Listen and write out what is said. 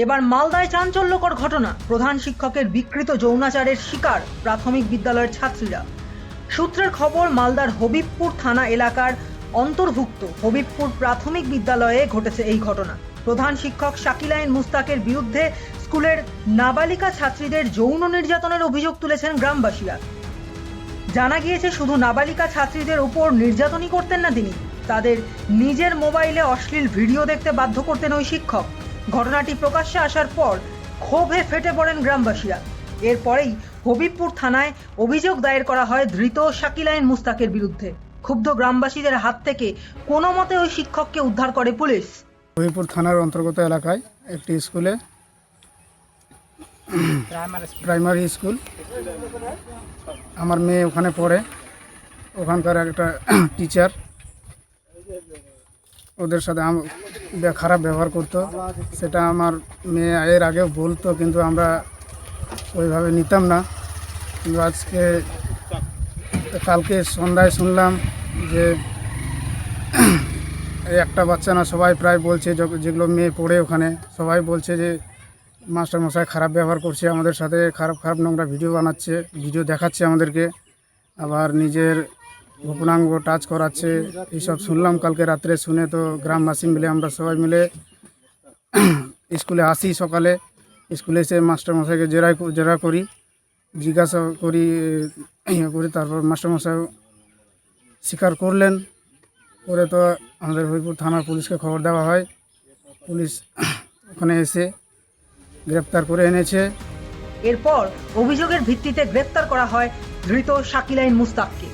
এবার মালদায় চাঞ্চল্যকর ঘটনা, প্রধান শিক্ষকের বিকৃত যৌনাচারের শিকার প্রাথমিক বিদ্যালয়ের ছাত্রীরা। সূত্রের খবর, মালদার হবিবপুর থানা এলাকার অন্তর্ভুক্ত হবিবপুর প্রাথমিক বিদ্যালয়ে ঘটেছে এই ঘটনা। প্রধান শিক্ষক শাকিলাইন মুস্তাকের বিরুদ্ধে স্কুলের নাবালিকা ছাত্রীদের যৌন নির্যাতনের অভিযোগ তুলেছেন গ্রামবাসীরা। জানা গিয়েছে, শুধু নাবালিকা ছাত্রীদের উপর নির্যাতনই করতেন না তিনি, তাদের নিজের মোবাইলে অশ্লীল ভিডিও দেখতে বাধ্য করতেন ওই শিক্ষক। ঘটনাটি প্রকাশ্যে আসার পর ক্ষোভে ফেটে পড়েন গ্রামবাসীরা। এরপরেই হবিবপুর থানায় অভিযোগ দায়ের করা হয় ধৃত শাকিলাইন মুস্তাকের বিরুদ্ধে। ক্ষুব্ধ গ্রামবাসীদের হাত থেকে কোনো মতে ওই শিক্ষককে উদ্ধার করে পুলিশ। হবিবপুর থানার অন্তর্গত এলাকায় একটি স্কুলে, প্রাইমারি স্কুল, আমার মেয়ে ওখানে পড়ে। ওখানকার একটা টিচার ওদের সাথে খারাপ ব্যবহার করতো। সেটা আমার মেয়ে এর আগেও বলতো, কিন্তু আমরা ওইভাবে নিতাম না। কিন্তু কালকে সন্ধ্যায় শুনলাম যে একটা বাচ্চা না, সবাই প্রায় বলছে, যেগুলো মেয়ে পড়ে ওখানে, সবাই বলছে যে মাস্টারমশাই খারাপ ব্যবহার করছে আমাদের সাথে, খারাপ খারাপ নোংরা ভিডিও বানাচ্ছে, ভিডিও দেখাচ্ছে আমাদেরকে, আবার নিজের গোপনাঙ্গ টাচ করাচ্ছে। এইসব শুনলাম কালকে রাত্রে। শুনে তো গ্রামবাসী মিলে আমরা সবাই মিলে স্কুলে আসি। সকালে স্কুলে এসে মাস্টারমশাইকে জেরা করি, জিজ্ঞাসা করি, তারপর মাস্টারমশাই স্বীকার করলেন। পরে তো আমাদের হবিবপুর থানার পুলিশকে খবর দেওয়া হয়। পুলিশ ওখানে এসে গ্রেপ্তার করে এনেছে। এরপর অভিযোগের ভিত্তিতে গ্রেপ্তার করা হয় ধৃত শাকিলাইন মুস্তাককে।